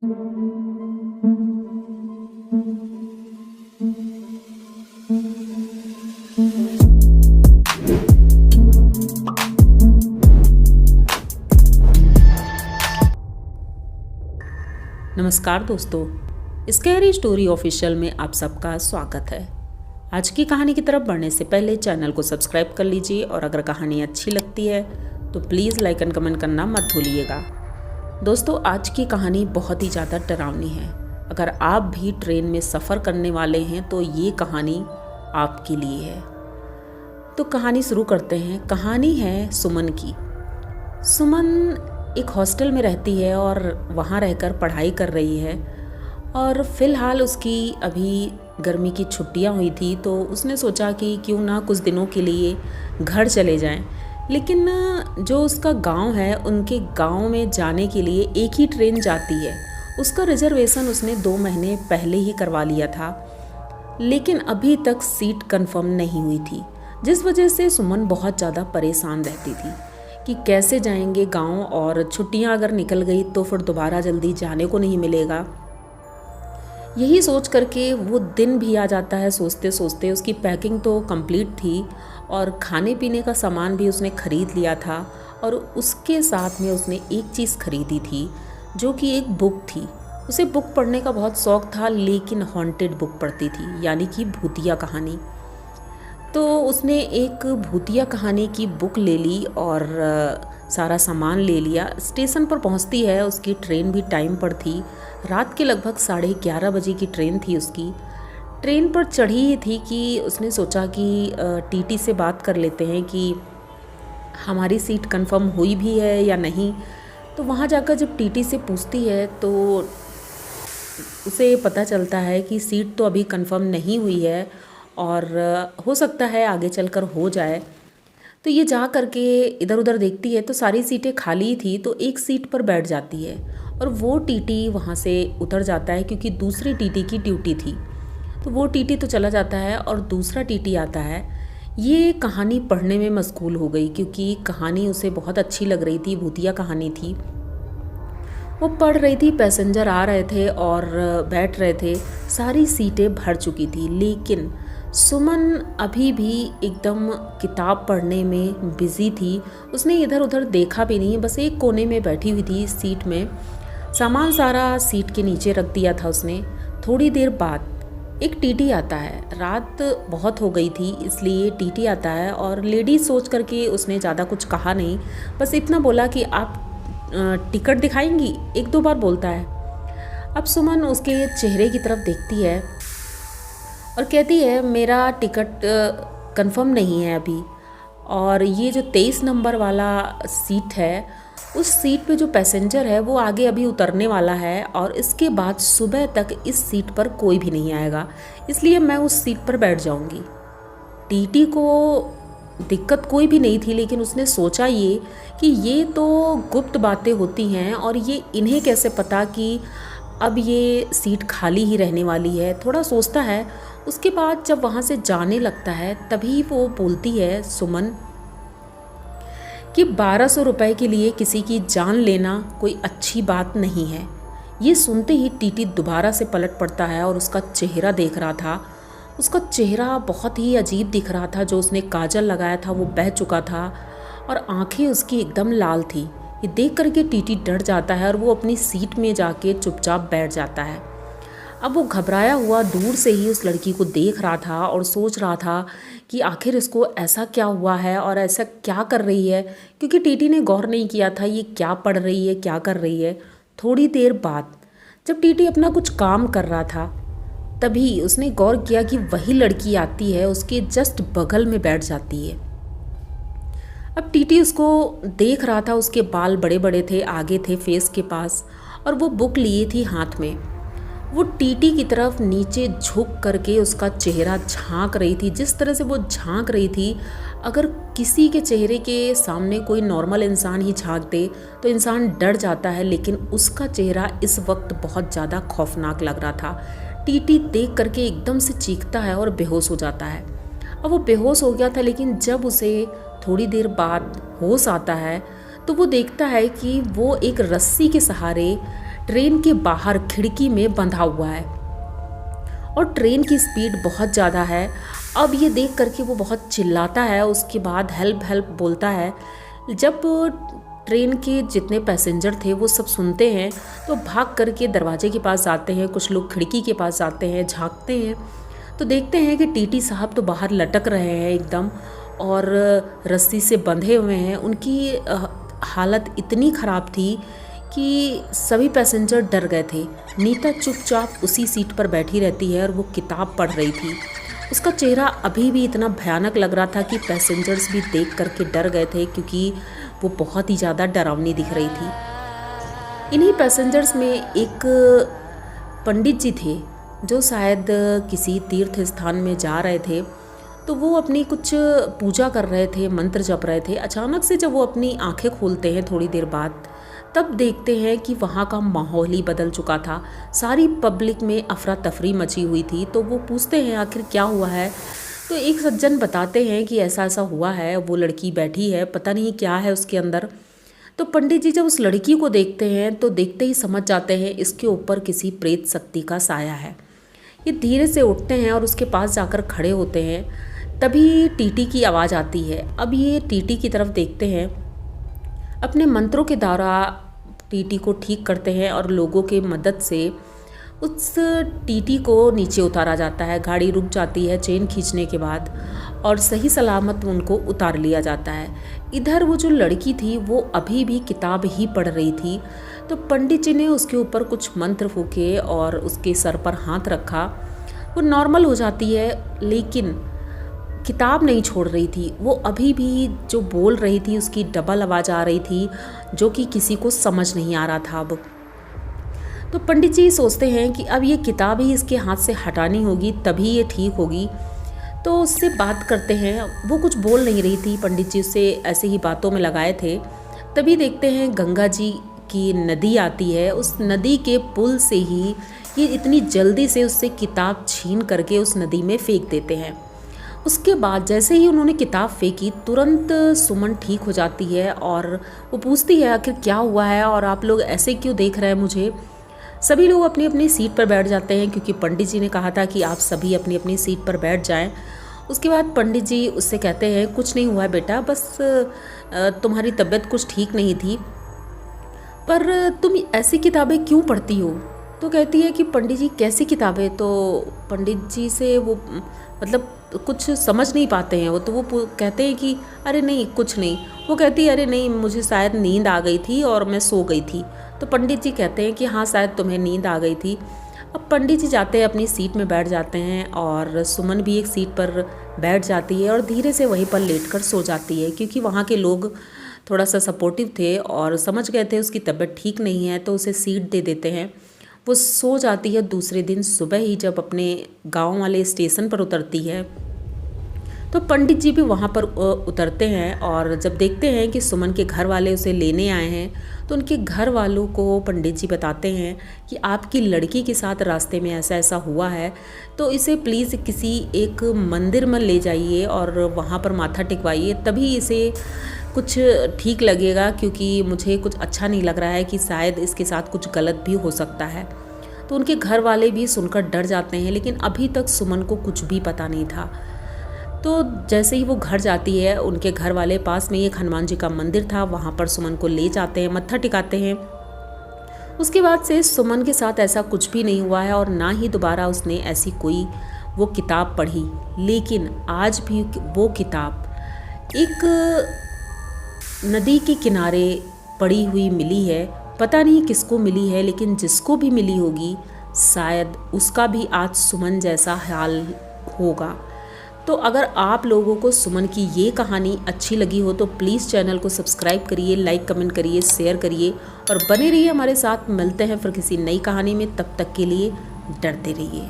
नमस्कार दोस्तों, scary story official में आप सबका स्वागत है। आज की कहानी की तरफ बढ़ने से पहले चैनल को सब्सक्राइब कर लीजिए और अगर कहानी अच्छी लगती है तो प्लीज़ लाइक एंड कमेंट करना मत भूलिएगा। दोस्तों, आज की कहानी बहुत ही ज़्यादा डरावनी है। अगर आप भी ट्रेन में सफ़र करने वाले हैं तो ये कहानी आपके लिए है। तो कहानी शुरू करते हैं। कहानी है सुमन की। सुमन एक हॉस्टल में रहती है और वहाँ रहकर पढ़ाई कर रही है और फ़िलहाल उसकी अभी गर्मी की छुट्टियाँ हुई थी तो उसने सोचा कि क्यों ना कुछ दिनों के लिए घर चले जाएं। लेकिन जो उसका गांव है, उनके गांव में जाने के लिए एक ही ट्रेन जाती है। उसका रिजर्वेशन उसने 2 महीने पहले ही करवा लिया था, लेकिन अभी तक सीट कंफर्म नहीं हुई थी, जिस वजह से सुमन बहुत ज़्यादा परेशान रहती थी कि कैसे जाएंगे गांव, और छुट्टियां अगर निकल गई तो फिर दोबारा जल्दी जाने को नहीं मिलेगा। यही सोच करके वो दिन भी आ जाता है। सोचते सोचते उसकी पैकिंग तो कंप्लीट थी और खाने पीने का सामान भी उसने ख़रीद लिया था, और उसके साथ में उसने एक चीज़ खरीदी थी जो कि एक बुक थी। उसे बुक पढ़ने का बहुत शौक़ था, लेकिन हॉन्टेड बुक पढ़ती थी, यानी कि भूतिया कहानी। तो उसने एक भूतिया कहानी की बुक ले ली और सारा सामान ले लिया। स्टेशन पर पहुंचती है। उसकी ट्रेन भी टाइम पर थी। रात के लगभग 11:30 बजे की ट्रेन थी उसकी। ट्रेन पर चढ़ी ही थी कि उसने सोचा कि टीटी से बात कर लेते हैं कि हमारी सीट कंफर्म हुई भी है या नहीं। तो वहाँ जाकर जब टीटी से पूछती है तो उसे पता चलता है कि सीट तो अभी कंफर्म नहीं हुई है और हो सकता है आगे चलकर हो जाए। तो ये जा करके इधर उधर देखती है तो सारी सीटें खाली थी, तो एक सीट पर बैठ जाती है और वो टीटी वहाँ से उतर जाता है क्योंकि दूसरी टीटी की ड्यूटी थी। तो वो टीटी तो चला जाता है और दूसरा टीटी आता है। ये कहानी पढ़ने में मशगूल हो गई क्योंकि कहानी उसे बहुत अच्छी लग रही थी, भूतिया कहानी थी। वो पढ़ रही थी, पैसेंजर आ रहे थे और बैठ रहे थे, सारी सीटें भर चुकी थी, लेकिन सुमन अभी भी एकदम किताब पढ़ने में बिज़ी थी। उसने इधर उधर देखा भी नहीं, बस एक कोने में बैठी हुई थी सीट में। सामान सारा सीट के नीचे रख दिया था उसने। थोड़ी देर बाद एक टीटी आता है। रात बहुत हो गई थी इसलिए टीटी आता है और लेडीज सोच करके उसने ज़्यादा कुछ कहा नहीं, बस इतना बोला कि आप टिकट दिखाएंगी, 1-2 बार बोलता है। अब सुमन उसके चेहरे की तरफ देखती है और कहती है मेरा टिकट कंफर्म नहीं है अभी, और ये जो 23 नंबर वाला सीट है, उस सीट पे जो पैसेंजर है वो आगे अभी उतरने वाला है और इसके बाद सुबह तक इस सीट पर कोई भी नहीं आएगा, इसलिए मैं उस सीट पर बैठ जाऊंगी। टीटी को दिक्कत कोई भी नहीं थी, लेकिन उसने सोचा ये कि ये तो गुप्त बातें होती हैं और ये इन्हें कैसे पता कि अब ये सीट खाली ही रहने वाली है। थोड़ा सोचता है। उसके बाद जब वहाँ से जाने लगता है तभी वो बोलती है सुमन कि 1200 रुपये के लिए किसी की जान लेना कोई अच्छी बात नहीं है। ये सुनते ही टीटी दोबारा से पलट पड़ता है और उसका चेहरा देख रहा था। उसका चेहरा बहुत ही अजीब दिख रहा था। जो उसने काजल लगाया था वो बह चुका था और आंखें उसकी एकदम लाल थी। ये देख करके टीटी डर जाता है और वो अपनी सीट में जाके चुपचाप बैठ जाता है। अब वो घबराया हुआ दूर से ही उस लड़की को देख रहा था और सोच रहा था कि आखिर इसको ऐसा क्या हुआ है और ऐसा क्या कर रही है, क्योंकि टीटी ने गौर नहीं किया था ये क्या पढ़ रही है, क्या कर रही है। थोड़ी देर बाद जब टीटी अपना कुछ काम कर रहा था तभी उसने गौर किया कि वही लड़की आती है, उसके जस्ट बगल में बैठ जाती है। अब टीटी उसको देख रहा था। उसके बाल बड़े बड़े थे, आगे थे फेस के पास, और वो बुक लिए थी हाथ में। वो टीटी की तरफ नीचे झुक करके उसका चेहरा झांक रही थी। जिस तरह से वो झांक रही थी, अगर किसी के चेहरे के सामने कोई नॉर्मल इंसान ही झांक दे तो इंसान डर जाता है, लेकिन उसका चेहरा इस वक्त बहुत ज़्यादा खौफनाक लग रहा था। टीटी देख करके एकदम से चीखता है और बेहोश हो जाता है। अब वो बेहोश हो गया था, लेकिन जब उसे थोड़ी देर बाद होश आता है तो वो देखता है कि वो एक रस्सी के सहारे ट्रेन के बाहर खिड़की में बंधा हुआ है और ट्रेन की स्पीड बहुत ज़्यादा है। अब ये देख करके वो बहुत चिल्लाता है, उसके बाद हेल्प हेल्प बोलता है। जब ट्रेन के जितने पैसेंजर थे वो सब सुनते हैं तो भाग करके दरवाजे के पास जाते हैं, कुछ लोग खिड़की के पास जाते हैं, झांकते हैं तो देखते हैं कि टीटी साहब तो बाहर लटक रहे हैं एकदम और रस्सी से बंधे हुए हैं। उनकी हालत इतनी ख़राब थी कि सभी पैसेंजर डर गए थे। नीता चुपचाप उसी सीट पर बैठी रहती है और वो किताब पढ़ रही थी। उसका चेहरा अभी भी इतना भयानक लग रहा था कि पैसेंजर्स भी देख करके डर गए थे, क्योंकि वो बहुत ही ज़्यादा डरावनी दिख रही थी। इन्हीं पैसेंजर्स में एक पंडित जी थे जो शायद किसी तीर्थ स्थान में जा रहे थे, तो वो अपनी कुछ पूजा कर रहे थे, मंत्र जप रहे थे। अचानक से जब वो अपनी आंखें खोलते हैं थोड़ी देर बाद, तब देखते हैं कि वहाँ का माहौल ही बदल चुका था। सारी पब्लिक में अफरा तफरी मची हुई थी। तो वो पूछते हैं आखिर क्या हुआ है, तो एक सज्जन बताते हैं कि ऐसा ऐसा हुआ है, वो लड़की बैठी है, पता नहीं क्या है उसके अंदर। तो पंडित जी जब उस लड़की को देखते हैं तो देखते ही समझ जाते हैं इसके ऊपर किसी प्रेत शक्ति का साया है। ये धीरे से उठते हैं और उसके पास जाकर खड़े होते हैं। तभी टीटी की आवाज़ आती है। अब ये टीटी की तरफ देखते हैं, अपने मंत्रों के द्वारा टीटी को ठीक करते हैं और लोगों के मदद से उस टीटी को नीचे उतारा जाता है। गाड़ी रुक जाती है चेन खींचने के बाद और सही सलामत उनको उतार लिया जाता है। इधर वो जो लड़की थी वो अभी भी किताब ही पढ़ रही थी। तो पंडित जी ने उसके ऊपर कुछ मंत्र फूके और उसके सर पर हाथ रखा। वो नॉर्मल हो जाती है, लेकिन किताब नहीं छोड़ रही थी। वो अभी भी जो बोल रही थी उसकी डबल आवाज़ आ रही थी, जो कि किसी को समझ नहीं आ रहा था। अब तो पंडित जी सोचते हैं कि अब ये किताब ही इसके हाथ से हटानी होगी, तभी ये ठीक होगी। तो उससे बात करते हैं। वो कुछ बोल नहीं रही थी, पंडित जी उससे ऐसे ही बातों में लगाए थे। तभी देखते हैं गंगा जी की नदी आती है। उस नदी के पुल से ही ये इतनी जल्दी से उससे किताब छीन करके उस नदी में फेंक देते हैं। उसके बाद जैसे ही उन्होंने किताब फेंकी, तुरंत सुमन ठीक हो जाती है और वो पूछती है आखिर क्या हुआ है और आप लोग ऐसे क्यों देख रहे हैं मुझे। सभी लोग अपनी अपनी सीट पर बैठ जाते हैं, क्योंकि पंडित जी ने कहा था कि आप सभी अपनी अपनी सीट पर बैठ जाएं। उसके बाद पंडित जी उससे कहते हैं कुछ नहीं हुआ है बेटा, बस तुम्हारी तबीयत कुछ ठीक नहीं थी, पर तुम ऐसी किताबें क्यों पढ़ती हो। तो कहती है कि पंडित जी कैसी किताबें। तो पंडित जी से वो मतलब कुछ समझ नहीं पाते हैं वो, तो वो कहते हैं कि अरे नहीं कुछ नहीं। वो कहती है अरे नहीं, मुझे शायद नींद आ गई थी और मैं सो गई थी। तो पंडित जी कहते हैं कि हाँ शायद तुम्हें नींद आ गई थी। अब पंडित जी जाते हैं अपनी सीट में बैठ जाते हैं और सुमन भी एक सीट पर बैठ जाती है और धीरे से वहीं पर लेटकर सो जाती है, क्योंकि वहाँ के लोग थोड़ा सा सपोर्टिव थे और समझ गए थे उसकी तबीयत ठीक नहीं है, तो उसे सीट दे देते हैं। वो सो जाती है। दूसरे दिन सुबह ही जब अपने गांव वाले स्टेशन पर उतरती है तो पंडित जी भी वहाँ पर उतरते हैं और जब देखते हैं कि सुमन के घर वाले उसे लेने आए हैं तो उनके घर वालों को पंडित जी बताते हैं कि आपकी लड़की के साथ रास्ते में ऐसा ऐसा हुआ है, तो इसे प्लीज़ किसी एक मंदिर में ले जाइए और वहाँ पर माथा टिकवाइए, तभी इसे कुछ ठीक लगेगा, क्योंकि मुझे कुछ अच्छा नहीं लग रहा है कि शायद इसके साथ कुछ गलत भी हो सकता है। तो उनके घर वाले भी सुनकर डर जाते हैं, लेकिन अभी तक सुमन को कुछ भी पता नहीं था। तो जैसे ही वो घर जाती है, उनके घर वाले पास में एक हनुमान जी का मंदिर था, वहाँ पर सुमन को ले जाते हैं, मत्था टिकाते हैं। उसके बाद से सुमन के साथ ऐसा कुछ भी नहीं हुआ है और ना ही दोबारा उसने ऐसी कोई वो किताब पढ़ी। लेकिन आज भी वो किताब एक नदी के किनारे पड़ी हुई मिली है। पता नहीं किसको मिली है, लेकिन जिसको भी मिली होगी शायद उसका भी आज सुमन जैसा हाल होगा। तो अगर आप लोगों को सुमन की ये कहानी अच्छी लगी हो तो प्लीज़ चैनल को सब्सक्राइब करिए, लाइक कमेंट करिए, शेयर करिए और बने रहिए हमारे साथ। मिलते हैं फिर किसी नई कहानी में, तब तक के लिए डरते रहिए।